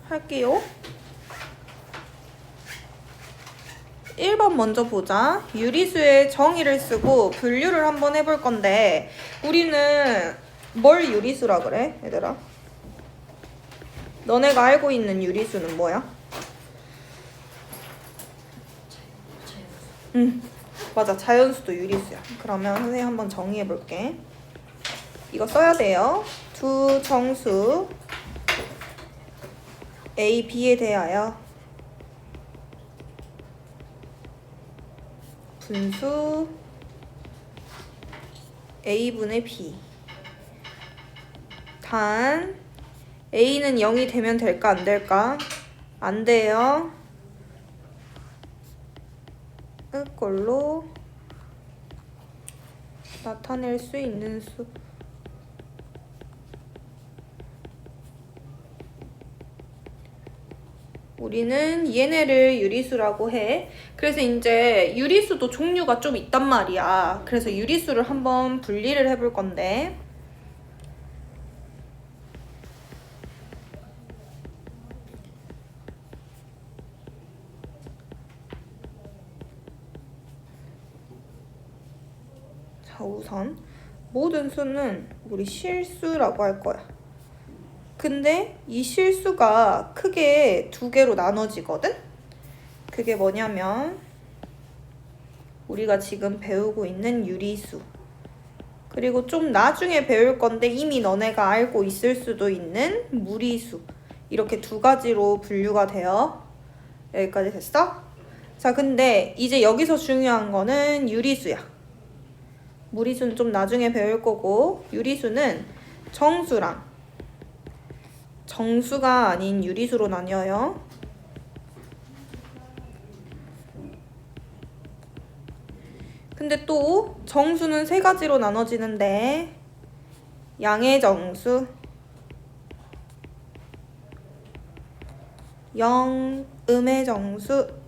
할게요. 1번 먼저 보자. 유리수의 정의를 쓰고 분류를 한번 해볼 건데 우리는 뭘 유리수라 그래, 얘들아? 너네가 알고 있는 유리수는 뭐야? 맞아. 자연수도 유리수야. 그러면 선생님 한번 정의해볼게. 이거 써야 돼요. 두 정수 A, B에 대하여 분수 A분의 B. 단 A는 0이 되면 될까 안 될까? 안 돼요. 이걸로 나타낼 수 있는 수. 우리는 얘네를 유리수라고 해. 그래서 이제 유리수도 종류가 좀 있단 말이야. 그래서 유리수를 한번 분리를 해볼 건데 자, 우선 모든 수는 우리 실수라고 할 거야. 근데 이 실수가 크게 두 개로 나눠지거든? 그게 뭐냐면 우리가 지금 배우고 있는 유리수, 그리고 좀 나중에 배울 건데 이미 너네가 알고 있을 수도 있는 무리수, 이렇게 두 가지로 분류가 돼요. 여기까지 됐어? 자, 근데 이제 여기서 중요한 거는 유리수야. 무리수는 좀 나중에 배울 거고, 유리수는 정수랑 정수가 아닌 유리수로 나뉘어요. 근데 또 정수는 세 가지로 나눠지는데 양의 정수, 음의 정수,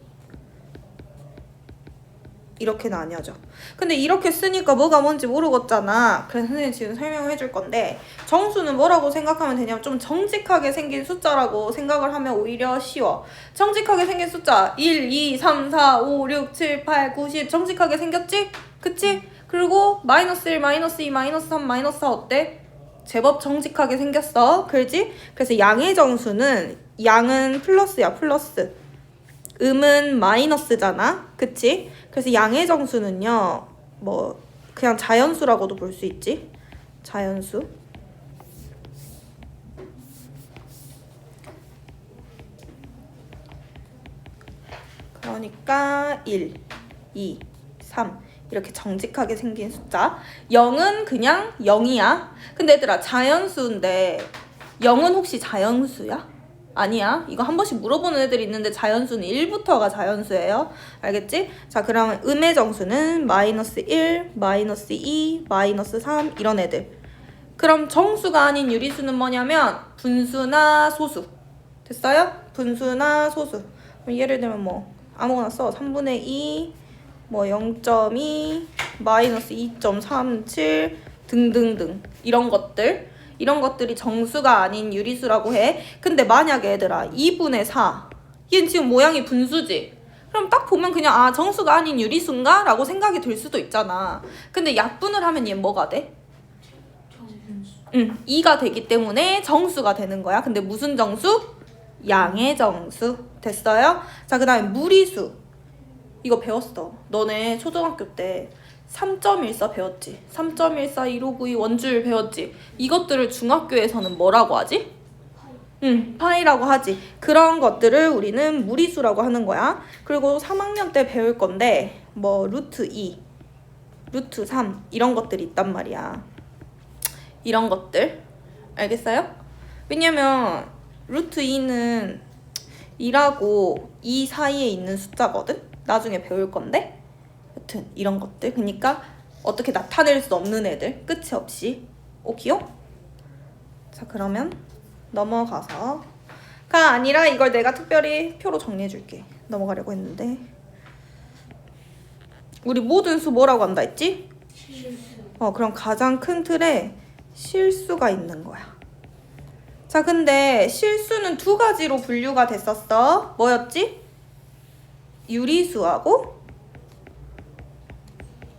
이렇게 나뉘어져. 근데 이렇게 쓰니까 뭐가 뭔지 모르겠잖아. 그래서 선생님 지금 설명을 해줄 건데 정수는 뭐라고 생각하면 되냐면 좀 정직하게 생긴 숫자라고 생각을 하면 오히려 쉬워. 정직하게 생긴 숫자 1, 2, 3, 4, 5, 6, 7, 8, 9, 10 정직하게 생겼지? 그치? 그리고 마이너스 1, 마이너스 2, 마이너스 3, 마이너스 4 어때? 제법 정직하게 생겼어. 그렇지? 그래서 양의 정수는 양은 플러스야, 플러스. 음은 마이너스잖아. 그치? 그래서 양의 정수는요, 뭐 그냥 자연수라고도 볼 수 있지. 자연수. 그러니까 1, 2, 3 이렇게 정직하게 생긴 숫자. 0은 그냥 0이야. 근데 얘들아, 자연수인데 0은 혹시 자연수야? 아니야. 이거 한 번씩 물어보는 애들이 있는데 자연수는 1부터가 자연수예요. 알겠지? 자, 그러면 음의 정수는 마이너스 1, 마이너스 2, 마이너스 3 이런 애들. 그럼 정수가 아닌 유리수는 뭐냐면 분수나 소수. 됐어요? 분수나 소수. 그럼 예를 들면 뭐 아무거나 써. 3분의 2, 뭐 0.2, 마이너스 2.37 등등등 이런 것들. 이런 것들이 정수가 아닌 유리수라고 해. 근데 만약에 얘들아 2분의 4 얘는 지금 모양이 분수지? 그럼 딱 보면 그냥 아 정수가 아닌 유리수인가? 라고 생각이 들 수도 있잖아. 근데 약분을 하면 얘는 뭐가 돼? 2가 되기 때문에 정수가 되는 거야. 근데 무슨 정수? 양의 정수. 됐어요? 자, 그 다음에 무리수. 이거 배웠어. 너네 초등학교 때 3.14 배웠지? 3.14, 1592 원주율 배웠지? 이것들을 중학교에서는 뭐라고 하지? 파이라고 하지. 그런 것들을 우리는 무리수라고 하는 거야. 그리고 3학년 때 배울 건데 뭐 루트 2, 루트 3 이런 것들이 있단 말이야. 이런 것들. 알겠어요? 왜냐면 루트 2는 2라고 2 사이에 있는 숫자거든? 나중에 배울 건데 여튼 이런 것들. 그러니까 어떻게 나타낼 수 없는 애들. 끝이 없이. 오케이요? 자, 그러면 넘어가서 가 아니라 이걸 내가 특별히 표로 정리해 줄게. 넘어가려고 했는데 우리 모든 수 뭐라고 한다 했지? 실수. 그럼 가장 큰 틀에 실수가 있는 거야. 자, 근데 실수는 두 가지로 분류가 됐었어. 뭐였지? 유리수하고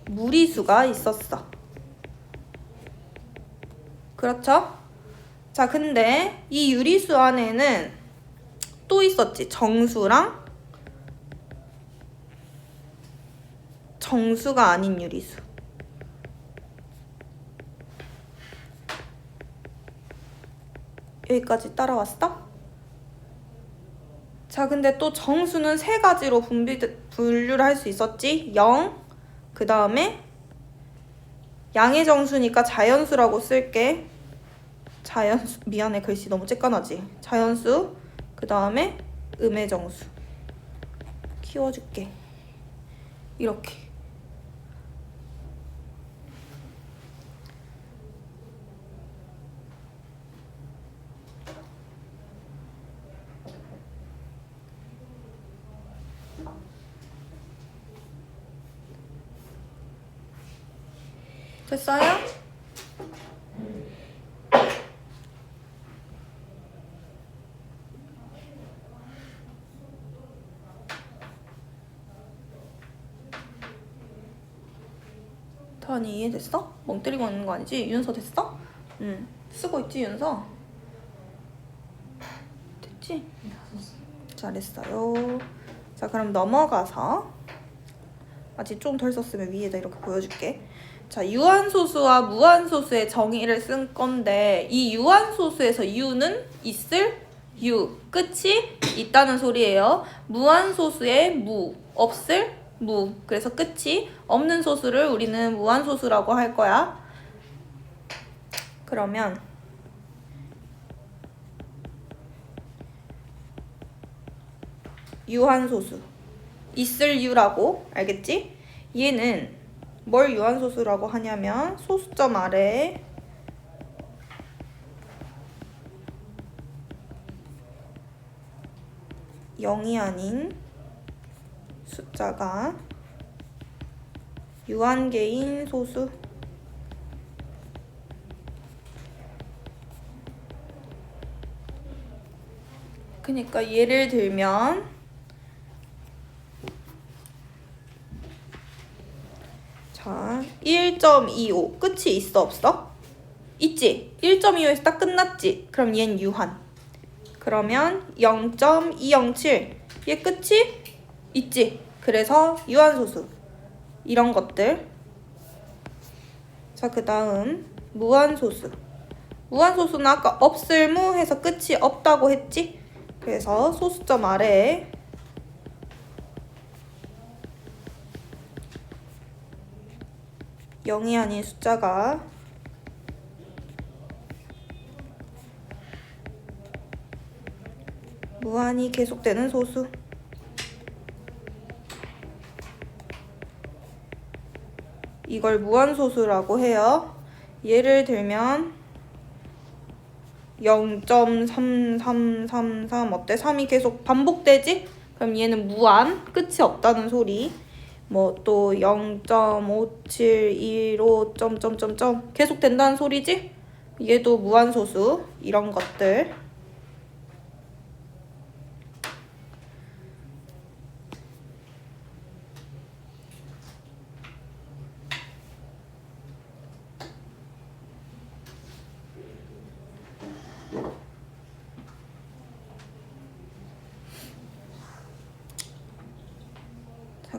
무리수가 있었어. 그렇죠? 자, 근데 이 유리수 안에는 또 있었지. 정수랑 정수가 아닌 유리수. 여기까지 따라왔어? 자, 근데 또 정수는 세 가지로 분류를 할 수 있었지. 0, 그 다음에 양의 정수니까 자연수라고 쓸게. 자연수, 미안해, 글씨 너무 쬐깐하지. 자연수, 그 다음에 음의 정수. 키워줄게. 이렇게. 됐어요? 다은이 이해됐어? 멍 때리고 있는 거 아니지? 윤서 됐어? 응. 쓰고 있지, 윤서? 됐지? 잘했어요. 자, 그럼 넘어가서 아직 좀 덜 썼으면 위에다 이렇게 보여줄게. 자, 유한소수와 무한소수의 정의를 쓴 건데 이 유한소수에서 유는 있을 유, 끝이 있다는 소리예요. 무한소수의 무, 없을 무. 그래서 끝이 없는 소수를 우리는 무한소수라고 할 거야. 그러면 유한소수 있을 유라고, 알겠지? 얘는 뭘 유한소수라고 하냐면 소수점 아래에 0이 아닌 숫자가 유한계인 소수. 그러니까 예를 들면 자, 1.25 끝이 있어 없어? 있지? 1.25에서 딱 끝났지? 그럼 얘는 유한. 그러면 0.207 얘 끝이 있지? 그래서 유한소수. 이런 것들. 자, 그 다음 무한소수. 무한소수는 아까 없을 무 해서 끝이 없다고 했지? 그래서 소수점 아래에 0이 아닌 숫자가 무한히 계속되는 소수. 이걸 무한소수라고 해요. 예를 들면 0.3333 어때? 3이 계속 반복되지? 그럼 얘는 무한, 끝이 없다는 소리. 뭐 또 0.5715 점점점점 계속 된다는 소리지? 얘도 무한소수. 이런 것들.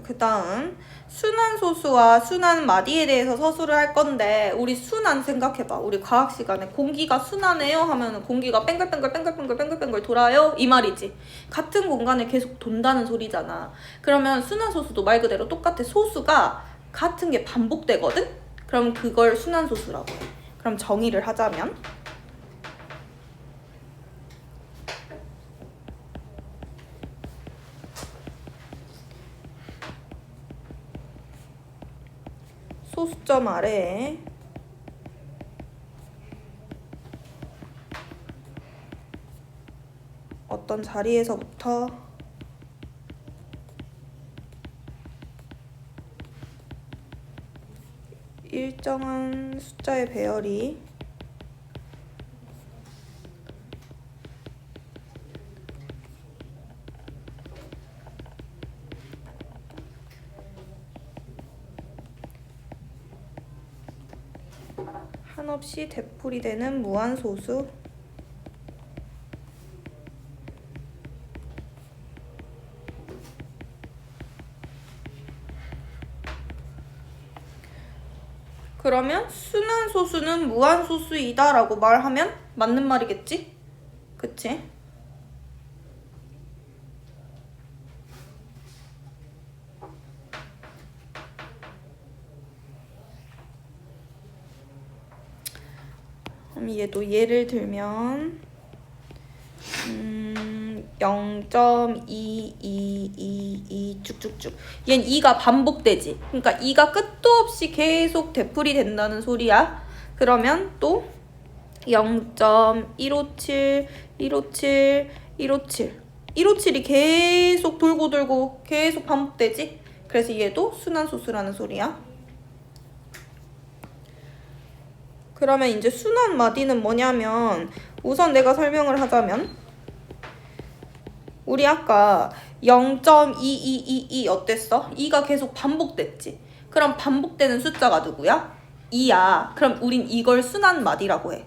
그 다음 순환소수와 순환마디에 대해서 서술을 할 건데 우리 순환 생각해봐. 우리 과학 시간에 공기가 순환해요 하면 공기가 뺑글뺑글 돌아요 이 말이지. 같은 공간을 계속 돈다는 소리잖아. 그러면 순환소수도 말 그대로 똑같아. 소수가 같은 게 반복되거든? 그럼 그걸 순환소수라고 해. 그럼 정의를 하자면 소수점 아래에 어떤 자리에서부터 일정한 숫자의 배열이 한없이 되풀이되는 무한소수. 그러면 순환소수는 무한소수이다 라고 말하면 맞는 말이겠지? 그치? 그럼 얘도 예를 들면 0.2222 쭉쭉쭉. 얘는 2가 반복되지. 그러니까 2가 끝도 없이 계속 되풀이 된다는 소리야. 그러면 또 0.157, 157, 157. 157이 계속 돌고 돌고 계속 반복되지. 그래서 얘도 순환소수라는 소리야. 그러면 이제 순환마디는 뭐냐면 우선 내가 설명을 하자면 우리 아까 0.2222 어땠어? 2가 계속 반복됐지. 그럼 반복되는 숫자가 누구야? 2야. 그럼 우린 이걸 순환마디라고 해.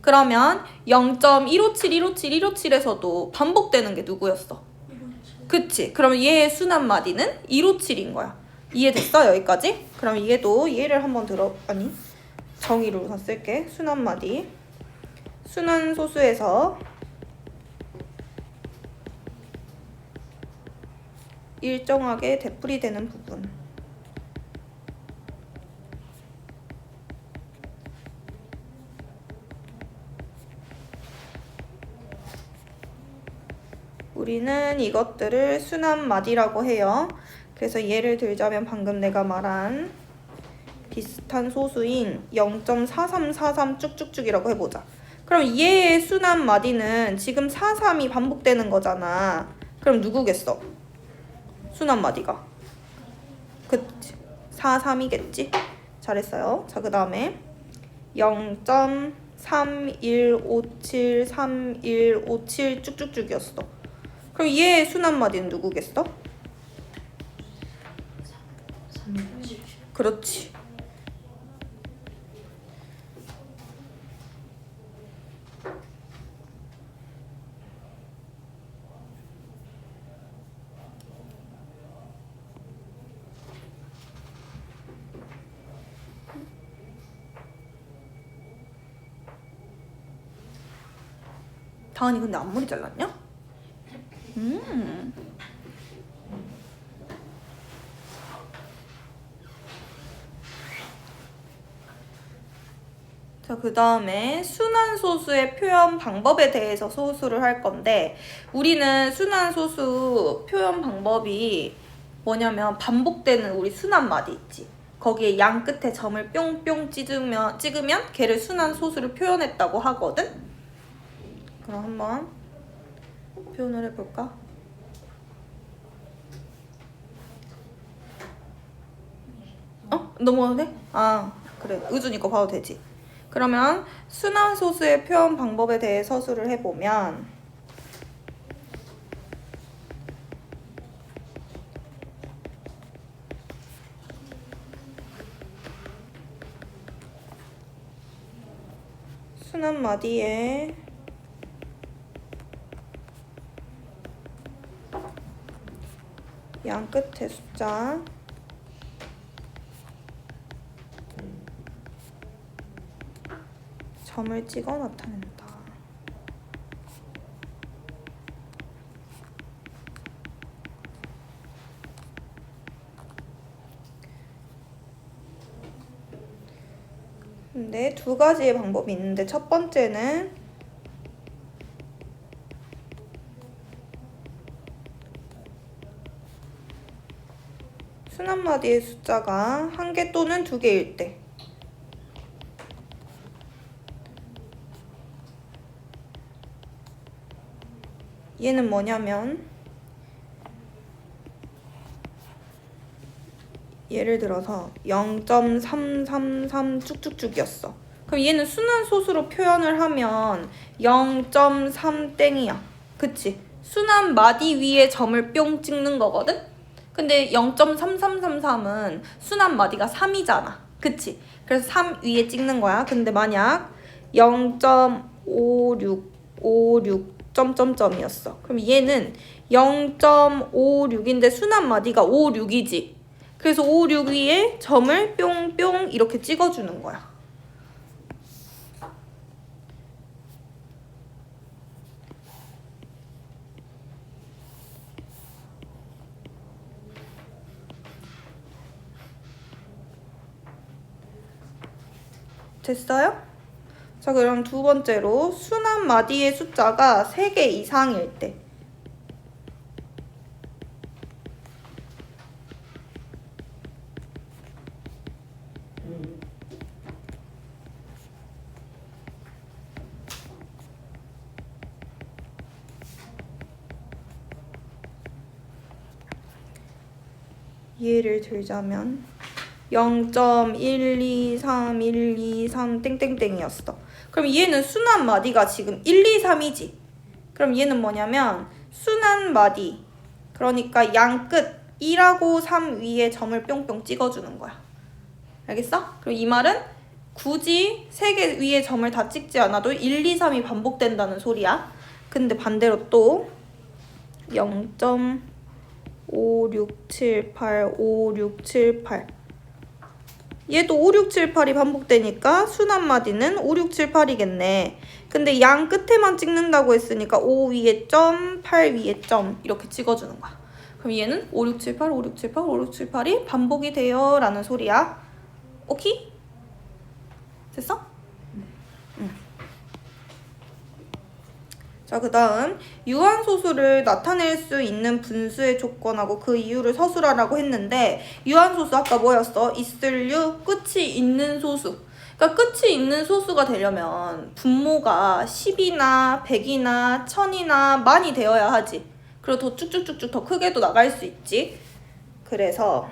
그러면 0.157, 157, 157에서도 반복되는 게 누구였어? 그치? 그럼 얘의 순환마디는 157인 거야. 이해됐어? 여기까지? 그럼 얘도 얘를 한번 정의를 우선 쓸게. 순환마디. 순환소수에서 일정하게 되풀이되는 부분. 우리는 이것들을 순환마디라고 해요. 그래서 예를 들자면 방금 내가 말한 비슷한 소수인 0.4343 쭉쭉쭉이라고 해보자. 그럼 얘의 순환마디는 지금 43이 반복되는 거잖아. 그럼 누구겠어? 순환마디가. 그치. 43이겠지? 잘했어요. 자, 그 다음에 0.3157, 3157 쭉쭉쭉이었어. 그럼 얘의 순환마디는 누구겠어? 그렇지. 다은이 근데 앞머리 잘랐냐? 자, 그 다음에 순환소수의 표현 방법에 대해서 소수를 할 건데 우리는 순환소수 표현 방법이 뭐냐면 반복되는 우리 순환마디 있지. 거기에 양 끝에 점을 뿅뿅 찍으면 걔를 순환소수를 표현했다고 하거든? 그럼 한번 표현을 해볼까? 넘어가도 돼? 아, 그래. 의준이 거 봐도 되지. 그러면 순환소수의 표현 방법에 대해 서술을 해보면 순환마디에 양 끝에 숫자 점을 찍어 나타낸다. 근데 두 가지의 방법이 있는데 첫 번째는 순환마디의 숫자가 한 개 또는 두 개일 때 얘는 뭐냐면 예를 들어서 0.333 쭉쭉쭉이었어. 그럼 얘는 순환소수로 표현을 하면 0.3땡이야. 그치? 순환마디 위에 점을 뿅 찍는 거거든? 근데 0.3333은 순환마디가 3이잖아. 그치? 그래서 3 위에 찍는 거야. 근데 만약 0.5656 점점점이었어. 그럼 얘는 0.56인데 순환 마디가 56이지. 그래서 56 위에 점을 뿅뿅 이렇게 찍어주는 거야. 됐어요? 자, 그럼 두 번째로 순환 마디의 숫자가 3개 이상일 때 예를 들자면 0.123 땡땡땡이었어. 그럼 얘는 순환 마디가 지금 1, 2, 3이지. 그럼 얘는 뭐냐면 순환 마디. 그러니까 양 끝 1하고 3 위에 점을 뿅뿅 찍어주는 거야. 알겠어? 그럼 이 말은 굳이 3개 위에 점을 다 찍지 않아도 1, 2, 3이 반복된다는 소리야. 근데 반대로 또 0.5678 5678 얘도 5678이 반복되니까 순환 마디는 5678이겠네. 근데 양 끝에만 찍는다고 했으니까 5 위에 점, 8 위에 점 이렇게 찍어주는 거야. 그럼 얘는 5678, 5678, 5678이 반복이 돼요 라는 소리야. 오케이? 됐어? 응. 자, 그 다음 유한소수를 나타낼 수 있는 분수의 조건하고 그 이유를 서술하라고 했는데 유한소수 아까 뭐였어? 있을 유, 끝이 있는 소수. 그러니까 끝이 있는 소수가 되려면 분모가 10이나 100이나 1000이나 만이 되어야 하지. 그리고 더 쭉쭉쭉쭉 더 크게도 나갈 수 있지. 그래서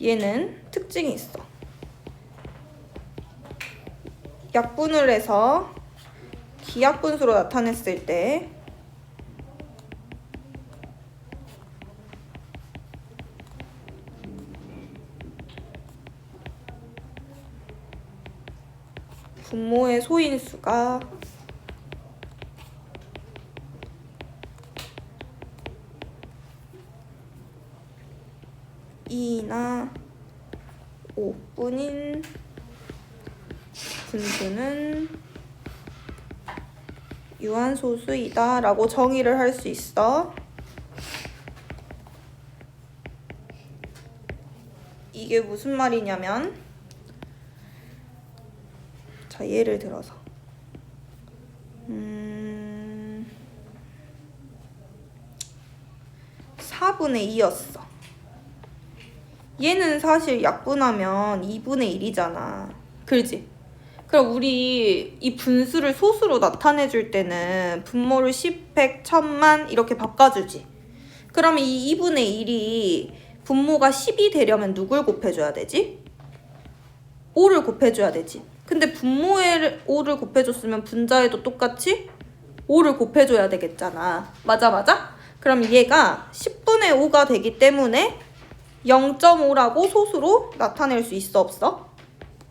얘는 특징이 있어. 약분을 해서 기하분수로 나타냈을 때 분모의 소인수가 2나 5뿐인 분수는 유한소수이다 라고 정의를 할 수 있어. 이게 무슨 말이냐면 자, 예를 들어서 4분의 2였어. 얘는 사실 약분하면 2분의 1이잖아. 그렇지? 그럼 우리 이 분수를 소수로 나타내줄 때는 분모를 10, 100, 1000만 이렇게 바꿔주지. 그럼 이 2분의 1이 분모가 10이 되려면 누굴 곱해줘야 되지? 5를 곱해줘야 되지. 근데 분모에 5를 곱해줬으면 분자에도 똑같이 5를 곱해줘야 되겠잖아. 맞아? 그럼 얘가 10분의 5가 되기 때문에 0.5라고 소수로 나타낼 수 있어 없어?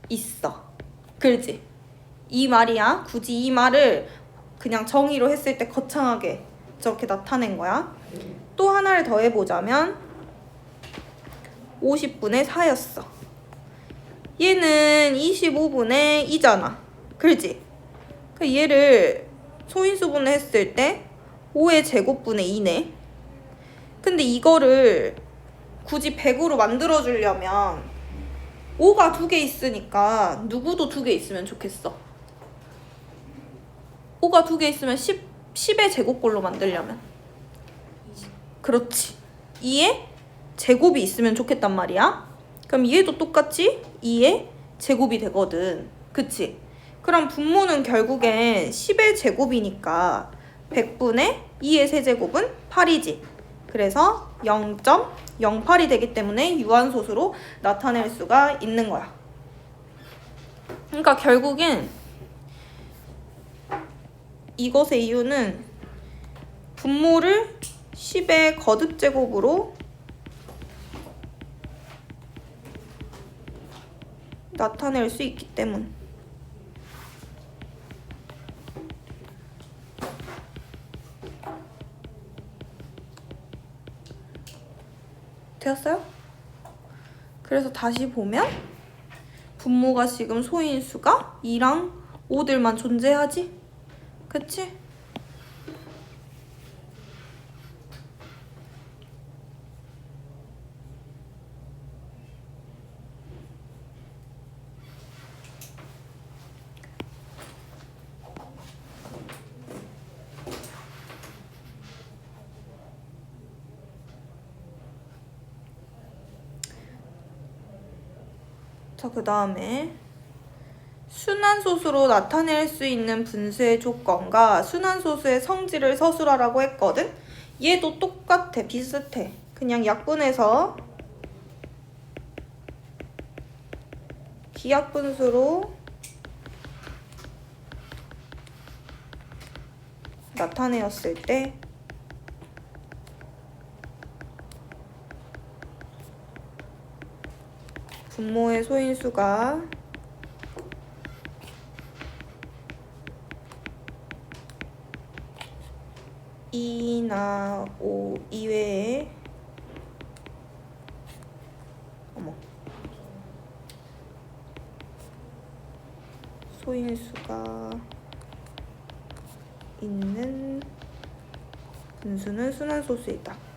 있어. 그렇지? 이 말이야. 굳이 이 말을 그냥 정의로 했을 때 거창하게 저렇게 나타낸 거야. 또 하나를 더 해보자면 50분의 4였어. 얘는 25분의 2잖아. 그렇지? 얘를 소인수분해 했을 때 5의 제곱분의 2네. 근데 이거를 굳이 100으로 만들어주려면 5가 2개 있으니까 누구도 2개 있으면 좋겠어. 5가 2개 있으면 10의 제곱꼴로 만들려면 그렇지. 2의 제곱이 있으면 좋겠단 말이야. 그럼 얘도 똑같이 2의 제곱이 되거든. 그치? 그럼 분모는 결국엔 10의 제곱이니까 100분의 2의 세제곱은 8이지. 그래서 0.08이 되기 때문에 유한소수로 나타낼 수가 있는 거야. 그러니까 결국엔 이것의 이유는 분모를 10의 거듭제곱으로 나타낼 수 있기 때문. 되었어요? 그래서 다시 보면 분모가 지금 소인수가 2랑 5들만 존재하지? 그치? 자, 그 다음에 순환소수로 나타낼 수 있는 분수의 조건과 순환소수의 성질을 서술하라고 했거든? 얘도 똑같아, 비슷해. 그냥 약분해서 기하분수로 나타내었을 때 분모의 소인수가 2나 5 이외에 소인수가 있는 분수는 순환소수이다.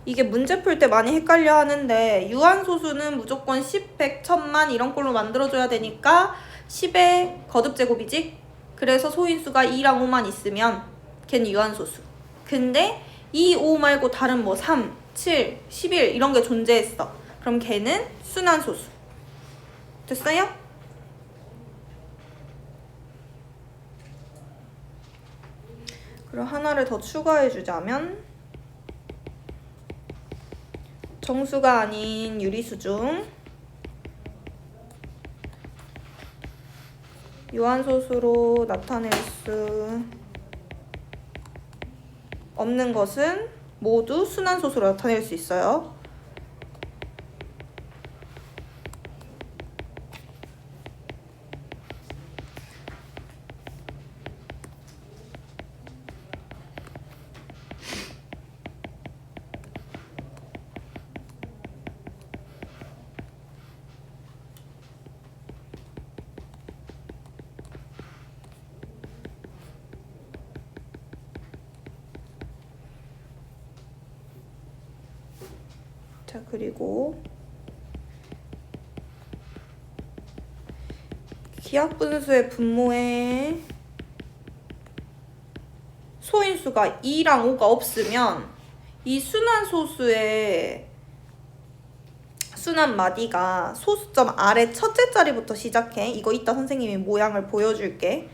이게 문제 풀 때 많이 헷갈려 하는데 유한소수는 무조건 10, 100, 1000만 이런 걸로 만들어줘야 되니까 10의 거듭제곱이지? 그래서 소인수가 2랑 5만 있으면 걔는 유한소수. 근데 2, 5 말고 다른 뭐 3, 7, 11 이런 게 존재했어. 그럼 걔는 순환소수. 됐어요? 그리고 하나를 더 추가해주자면 정수가 아닌 유리수 중 유한소수로 나타낼 수 없는 것은 모두 순환소수로 나타낼 수 있어요. 자, 그리고 기하분수의 분모에 소인수가 2랑 5가 없으면 이 순환소수의 순환마디가 소수점 아래 첫째 자리부터 시작해. 이거 이따 선생님이 모양을 보여줄게.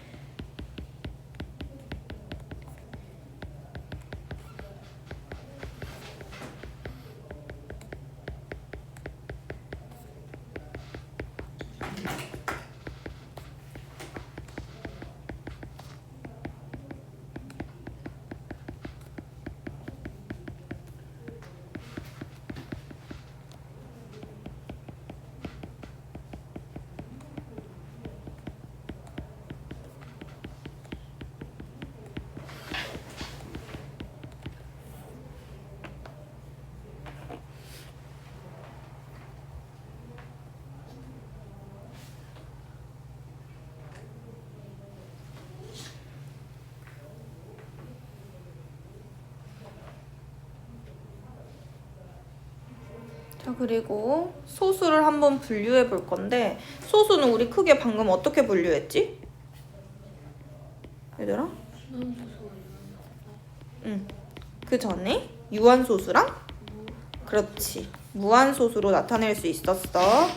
자, 그리고 소수를 한번 분류해 볼 건데 소수는 우리 크게 방금 어떻게 분류했지? 얘들아? 응. 그 전에 유한소수랑 그렇지. 무한소수로 나타낼 수 있었어.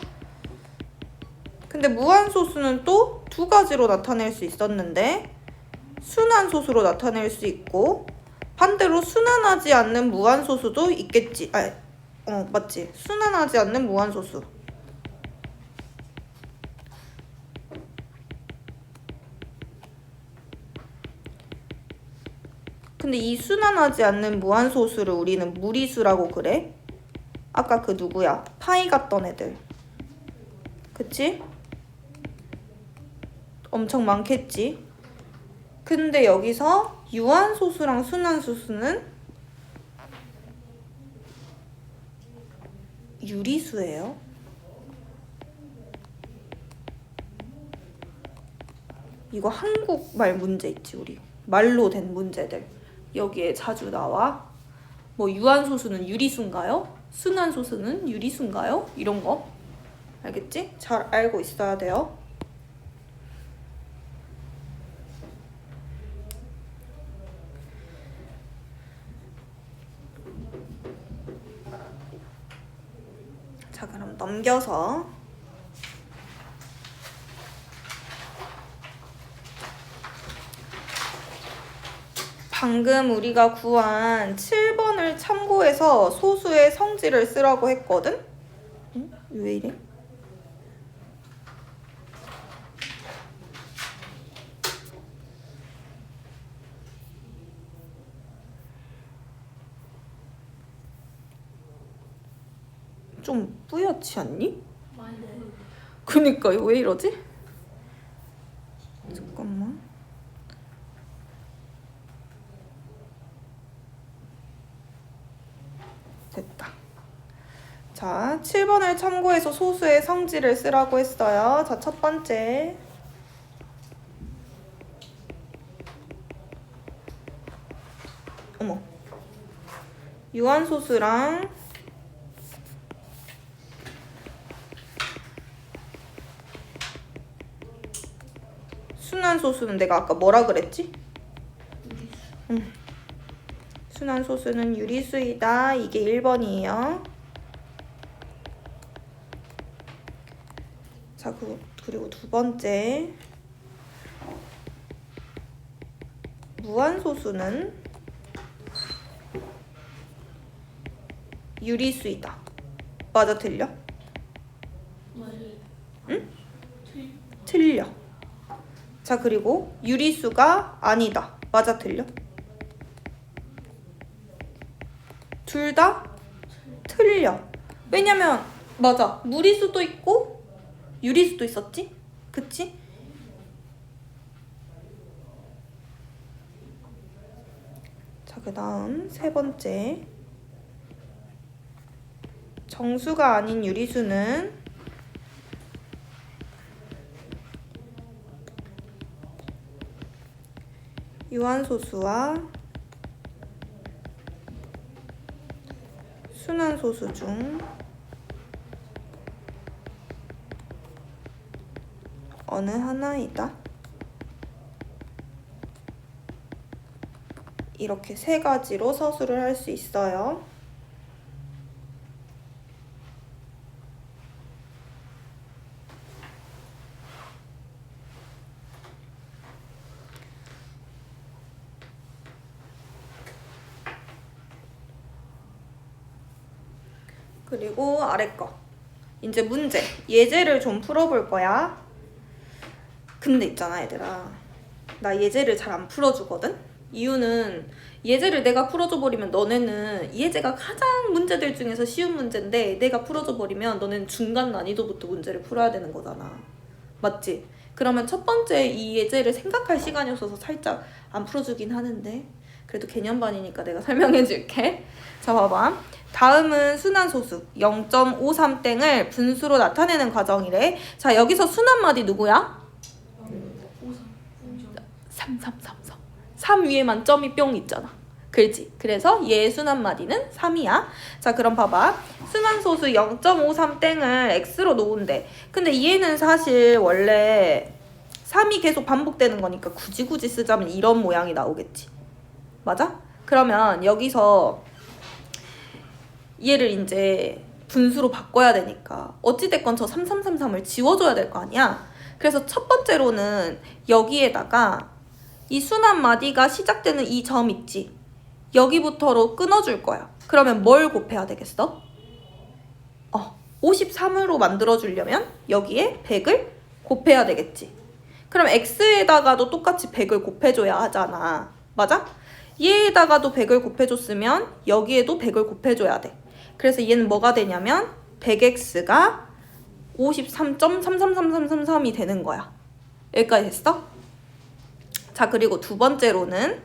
근데 무한소수는 또 두 가지로 나타낼 수 있었는데 순환소수로 나타낼 수 있고 반대로 순환하지 않는 무한소수도 있겠지. 맞지. 순환하지 않는 무한소수. 근데 이 순환하지 않는 무한소수를 우리는 무리수라고 그래. 아까 그 누구야? 파이 같던 애들. 그치? 엄청 많겠지? 근데 여기서 유한소수랑 순환소수는 유리수예요. 이거 한국말 문제 있지, 우리. 말로 된 문제들. 여기에 자주 나와. 뭐 유한소수는 유리수인가요? 순환소수는 유리수인가요? 이런 거. 알겠지? 잘 알고 있어야 돼요. 자, 그럼 넘겨서 방금 우리가 구한 7번을 참고해서 소수의 성질을 쓰라고 했거든? 응? 왜 이래? 좀 뿌옇지 않니? 그니까요. 왜 이러지? 잠깐만. 됐다. 자, 7번을 참고해서 소수의 성질을 쓰라고 했어요. 자, 첫 번째. 어머. 유한소수랑 순환소수는 내가 아까 뭐라 그랬지? 순환소수는 유리수이다. 이게 1번이에요. 자, 그리고 두 번째. 무한소수는 유리수이다. 맞아, 틀려? 응? 틀려. 자, 그리고 유리수가 아니다. 맞아, 틀려? 둘 다 틀려. 왜냐면 맞아. 무리수도 있고 유리수도 있었지? 그치? 자, 그 다음 세 번째. 정수가 아닌 유리수는 유한소수와 순환소수 중 어느 하나이다. 이렇게 세 가지로 서술을 할 수 있어요. 그리고 아래 거. 이제 문제. 예제를 좀 풀어볼 거야. 근데 있잖아, 얘들아. 나 예제를 잘 안 풀어주거든? 이유는 예제를 내가 풀어줘 버리면 너네는 이 예제가 가장 문제들 중에서 쉬운 문제인데 내가 풀어줘 버리면 너는 중간 난이도부터 문제를 풀어야 되는 거잖아. 맞지? 그러면 첫 번째 이 예제를 생각할 시간이 없어서 살짝 안 풀어주긴 하는데 그래도 개념반이니까 내가 설명해 줄게. 자, 봐봐. 다음은 순환소수 0.53땡을 분수로 나타내는 과정이래. 자, 여기서 순환마디 누구야? 3 위에만 점이 뿅 있잖아. 그렇지? 그래서 얘의 순환마디는 3이야. 자, 그럼 봐봐. 순환소수 0.53땡을 x로 놓은대. 근데 얘는 사실 원래 3이 계속 반복되는 거니까 굳이 쓰자면 이런 모양이 나오겠지. 맞아? 그러면 여기서 얘를 이제 분수로 바꿔야 되니까 어찌됐건 저 3333을 지워줘야 될 거 아니야? 그래서 첫 번째로는 여기에다가 이 순환마디가 시작되는 이 점 있지? 여기부터로 끊어줄 거야. 그러면 뭘 곱해야 되겠어? 53으로 만들어주려면 여기에 100을 곱해야 되겠지. 그럼 x에다가도 똑같이 100을 곱해줘야 하잖아. 맞아? 얘에다가도 100을 곱해줬으면 여기에도 100을 곱해줘야 돼. 그래서 얘는 뭐가 되냐면 100x가 53.333333이 되는 거야. 여기까지 됐어? 자, 그리고 두 번째로는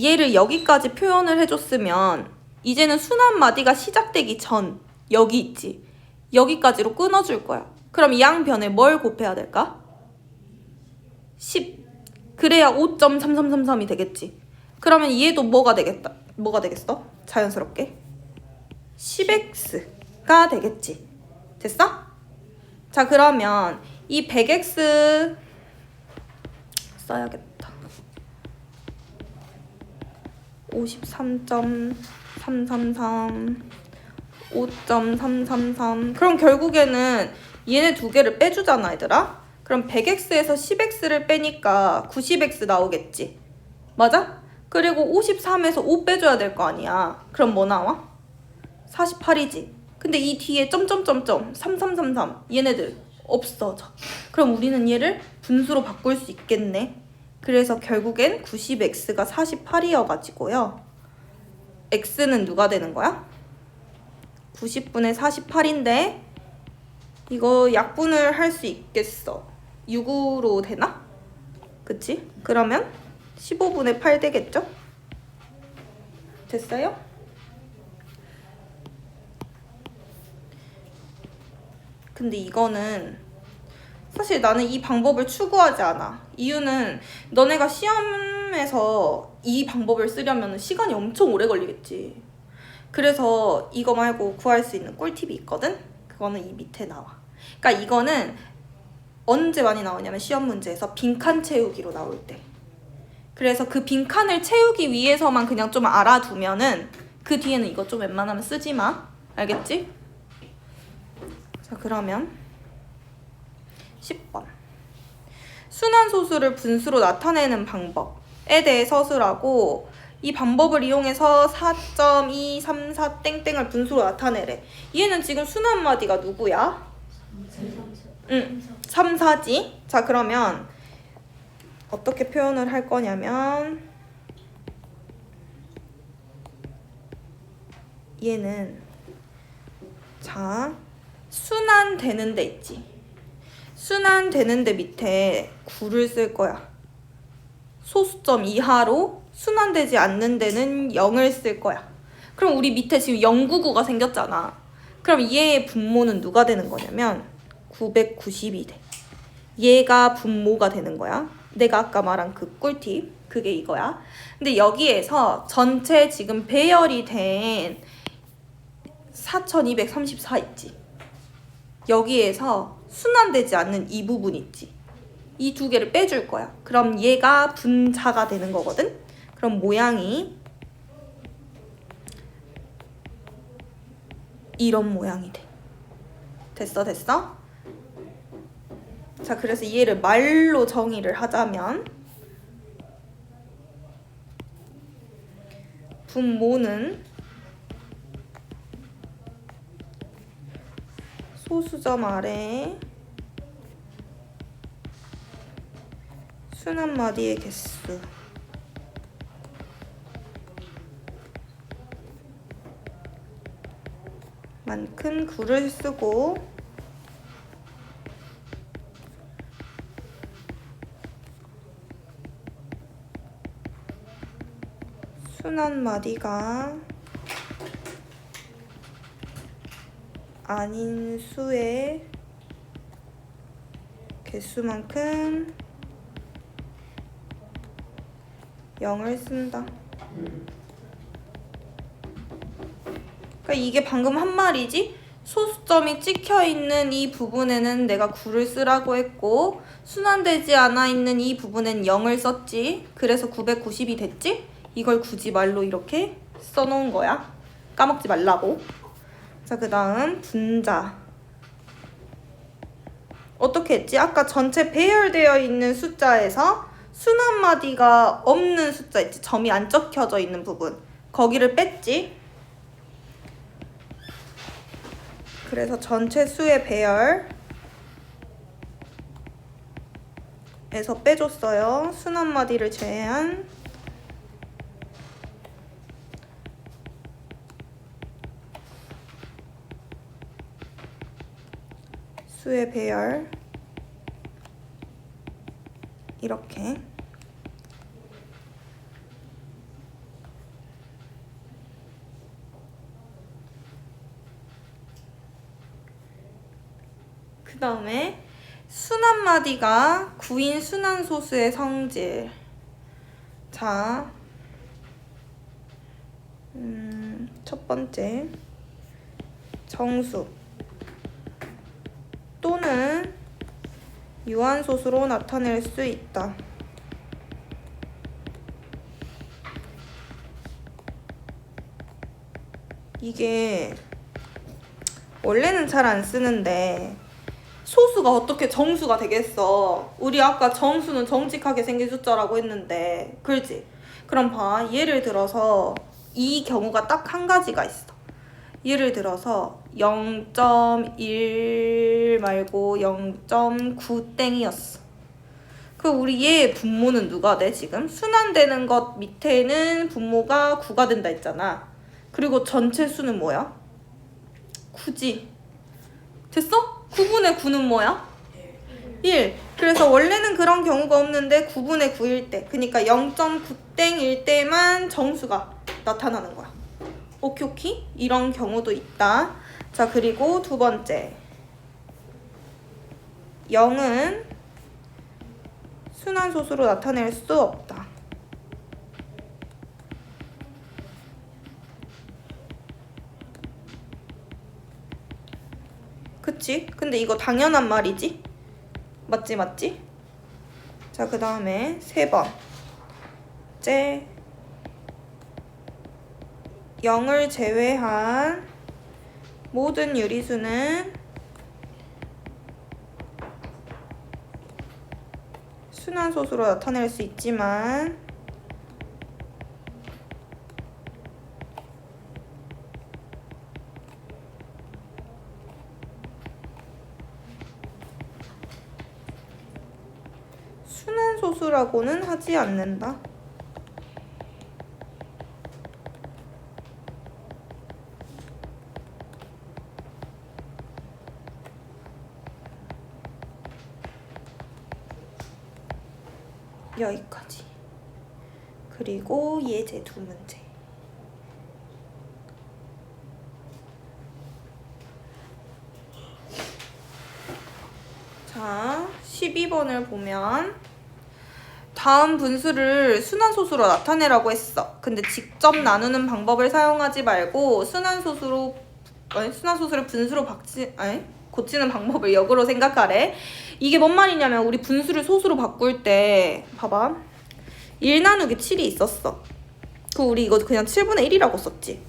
얘를 여기까지 표현을 해줬으면 이제는 순환 마디가 시작되기 전 여기 있지. 여기까지로 끊어줄 거야. 그럼 이 양변에 뭘 곱해야 될까? 10. 그래야 5.3333이 되겠지. 그러면 얘도 뭐가 되겠다? 뭐가 되겠어? 자연스럽게 10x가 되겠지. 됐어? 자, 그러면 이 100x 써야겠다. 53.333 5.333 그럼 결국에는 얘네 두 개를 빼주잖아, 얘들아. 그럼 100x에서 10x를 빼니까 90x 나오겠지. 맞아? 그리고 53에서 5 빼줘야 될 거 아니야. 그럼 뭐 나와? 48이지. 근데 이 뒤에 점점점점 3333 얘네들 없어져. 그럼 우리는 얘를 분수로 바꿀 수 있겠네. 그래서 결국엔 90x가 48이어가지고요. x는 누가 되는 거야? 90분의 48인데 이거 약분을 할 수 있겠어. 6으로 되나? 그치? 그러면 15분의 8 되겠죠? 됐어요? 근데 이거는 사실 나는 이 방법을 추구하지 않아. 이유는 너네가 시험에서 이 방법을 쓰려면 시간이 엄청 오래 걸리겠지. 그래서 이거 말고 구할 수 있는 꿀팁이 있거든? 그거는 이 밑에 나와. 그러니까 이거는 언제 많이 나오냐면 시험 문제에서 빈칸 채우기로 나올 때. 그래서 그 빈칸을 채우기 위해서만 그냥 좀 알아두면은 그 뒤에는 이거 좀 웬만하면 쓰지 마. 알겠지? 자, 그러면 10번. 순환소수를 분수로 나타내는 방법에 대해 서술하고 이 방법을 이용해서 4.234 땡땡을 분수로 나타내래. 얘는 지금 순환마디가 누구야? 3, 4지. 자, 그러면 어떻게 표현을 할 거냐면 얘는 자 순환되는 데 있지. 순환되는 데 밑에 9를 쓸 거야. 소수점 이하로 순환되지 않는 데는 0을 쓸 거야. 그럼 우리 밑에 지금 099가 생겼잖아. 그럼 얘의 분모는 누가 되는 거냐면 990이 돼. 얘가 분모가 되는 거야. 내가 아까 말한 그 꿀팁, 그게 이거야. 근데 여기에서 전체 지금 배열이 된 4234 있지. 여기에서 순환되지 않는 이 부분 있지. 이 두 개를 빼줄 거야. 그럼 얘가 분자가 되는 거거든. 그럼 모양이 이런 모양이 돼. 됐어, 됐어? 자, 그래서 얘를 말로 정의를 하자면 분모는 소수점 아래 순환마디의 개수 만큼 9를 쓰고 순환마디가 아닌 수의 개수만큼 0을 쓴다. 그러니까 이게 방금 한 말이지? 소수점이 찍혀있는 이 부분에는 내가 9를 쓰라고 했고 순환되지 않아 있는 이 부분엔 0을 썼지. 그래서 990이 됐지? 이걸 굳이 말로 이렇게 써놓은 거야. 까먹지 말라고. 자, 그 다음 분자. 어떻게 했지? 아까 전체 배열되어 있는 숫자에서 순환마디가 없는 숫자 있지? 점이 안 적혀져 있는 부분. 거기를 뺐지? 그래서 전체 수의 배열에서 빼줬어요. 순한마디를 제외한 수의 배열 이렇게 그 다음에 순한마디가 구인 순한소수의 성질. 자, 첫 번째 정수 또는 유한소수로 나타낼 수 있다. 이게 원래는 잘 안 쓰는데 소수가 어떻게 정수가 되겠어? 우리 아까 정수는 정직하게 생긴 숫자라고 했는데, 그렇지? 그럼 봐, 예를 들어서 이 경우가 딱 한 가지가 있어. 예를 들어서 0.1 말고 0.9 땡이었어. 그 우리 얘의 분모는 누가 돼 지금? 순환되는 것 밑에는 분모가 9가 된다 했잖아. 그리고 전체 수는 뭐야? 9지. 됐어? 9분의 9는 뭐야? 1. 그래서 원래는 그런 경우가 없는데 9분의 9일 때, 그러니까 0.9땡일 때만 정수가 나타나는 거야. 오케이 오케이? 이런 경우도 있다. 자, 그리고 두 번째 0은 순환소수로 나타낼 수 없다. 그치? 근데 이거 당연한 말이지? 맞지 맞지? 자, 그 다음에 세 번째 0을 제외한 모든 유리수는 순환소수로 나타낼 수 있지만 순환소수라고는 하지 않는다. 여기까지. 그리고 예제 두 문제. 자, 12번을 보면 다음 분수를 순환소수로 나타내라고 했어. 근데 직접 나누는 방법을 사용하지 말고 순환소수를 분수로 고치는 방법을 역으로 생각하래. 이게 뭔 말이냐면 우리 분수를 소수로 바꿀 때 봐봐. 1 나누기 7이 있었어. 우리 이거 그냥 7분의 1이라고 썼지.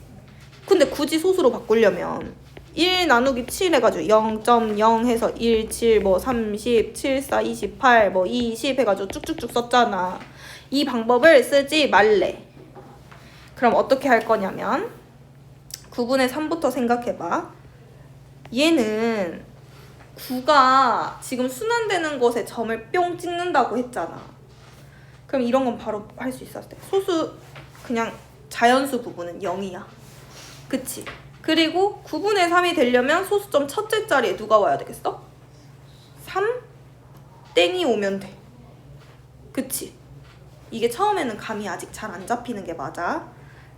근데 굳이 소수로 바꾸려면 1 나누기 7 해가지고 0.0 해서 1, 7, 뭐 30, 7, 4, 28, 뭐 20 해가지고 쭉쭉쭉 썼잖아. 이 방법을 쓰지 말래. 그럼 어떻게 할 거냐면 9분의 3부터 생각해봐. 얘는 9가 지금 순환되는 곳에 점을 뿅 찍는다고 했잖아. 그럼 이런 건 바로 할 수 있었을 때 소수 그냥 자연수 부분은 0이야. 그치? 그리고 9분의 3이 되려면 소수점 첫째 자리에 누가 와야 되겠어? 3 땡이 오면 돼. 그치? 이게 처음에는 감이 아직 잘 안 잡히는 게 맞아.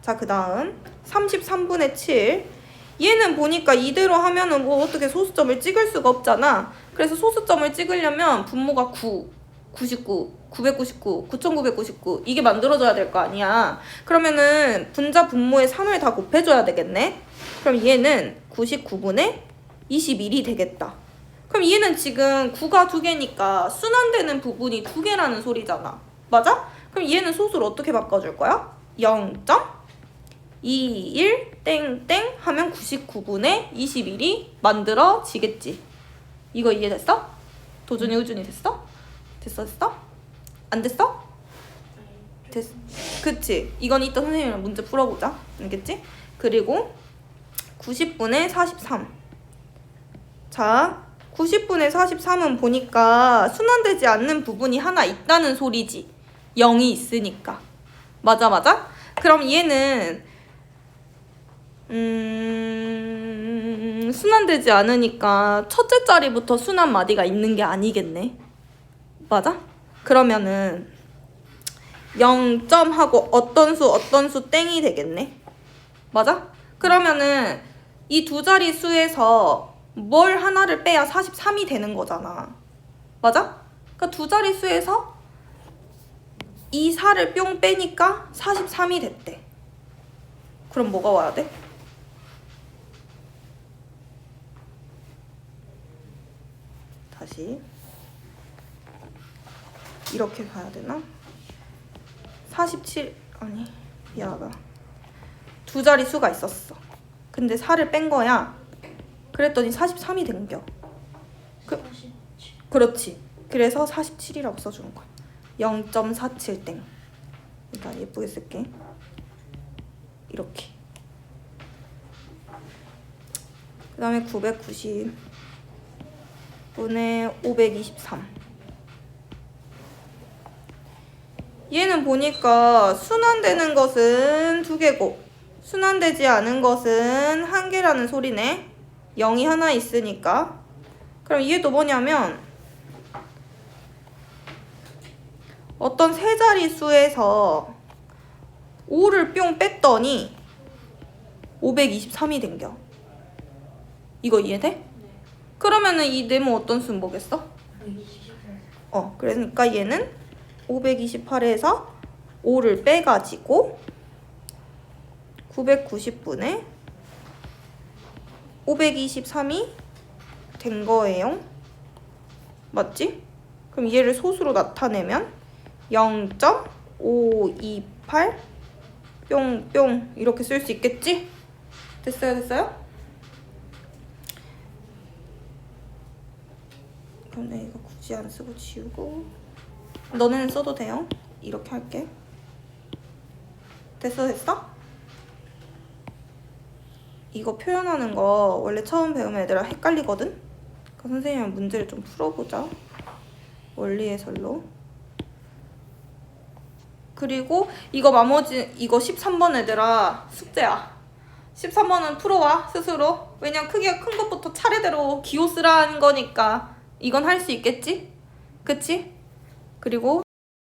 자, 그 다음 33분의 7. 얘는 보니까 이대로 하면은 뭐 어떻게 소수점을 찍을 수가 없잖아. 그래서 소수점을 찍으려면 분모가 9, 99, 999, 9999 이게 만들어져야 될 거 아니야. 그러면은 분자 분모의 3을 다 곱해줘야 되겠네. 그럼 얘는 99분의 21이 되겠다. 그럼 얘는 지금 9가 2개니까 순환되는 부분이 2개라는 소리잖아. 맞아? 그럼 얘는 소수를 어떻게 바꿔줄 거야? 0.21 땡땡 하면 99분의 21이 만들어지겠지. 이거 이해됐어? 도준이 우준이 됐어? 됐어? 안 됐어? 됐어. 그치? 이건 이따 선생님이랑 문제 풀어보자. 알겠지? 그리고 90분의 43. 자, 90분의 43은 보니까 순환되지 않는 부분이 하나 있다는 소리지. 0이 있으니까. 맞아. 그럼 얘는 순환되지 않으니까 첫째 자리부터 순환 마디가 있는 게 아니겠네. 맞아? 그러면은 0점 하고 어떤 수 땡이 되겠네. 맞아? 그러면은 이 두 자리 수에서 뭘 하나를 빼야 43이 되는 거잖아. 맞아? 그러니까 두 자리 수에서 이 4를 뿅 빼니까 43이 됐대. 그럼 뭐가 와야 돼? 다시 이렇게 가야 되나? 47 아니 미안하다. 두 자리 수가 있었어. 근데 4를 뺀 거야. 그랬더니 43이 된겨. 그렇지. 그래서 47이라고 써주는 거야. 0.47땡. 일단 예쁘게 쓸게. 이렇게. 그 다음에 990 분의 523. 얘는 보니까 순환되는 것은 2개고 순환되지 않은 것은 1개라는 소리네. 0이 하나 있으니까. 그럼 얘도 뭐냐면 어떤 세 자리 수에서 5를 뿅 뺐더니 523이 된겨. 이거 이해돼? 네. 그러면은 이 네모 어떤 수는 뭐겠어? 128. 그러니까 얘는 528에서 5를 빼가지고 990분의 523이 된 거예요. 맞지? 그럼 얘를 소수로 나타내면 0.528 뿅뿅 이렇게 쓸 수 있겠지? 됐어요? 그럼 내가 이거 굳이 안 쓰고 지우고 너네는 써도 돼요. 이렇게 할게. 됐어? 이거 표현하는 거 원래 처음 배우면 애들아 헷갈리거든? 그러니까 선생님이랑 문제를 좀 풀어보자. 원리 해설로. 그리고 이거 나머지 이거 13번 애들아 숙제야. 13번은 풀어와 스스로. 왜냐면 크기가 큰 것부터 차례대로 기호 쓰라는 거니까 이건 할 수 있겠지? 그치? 그리고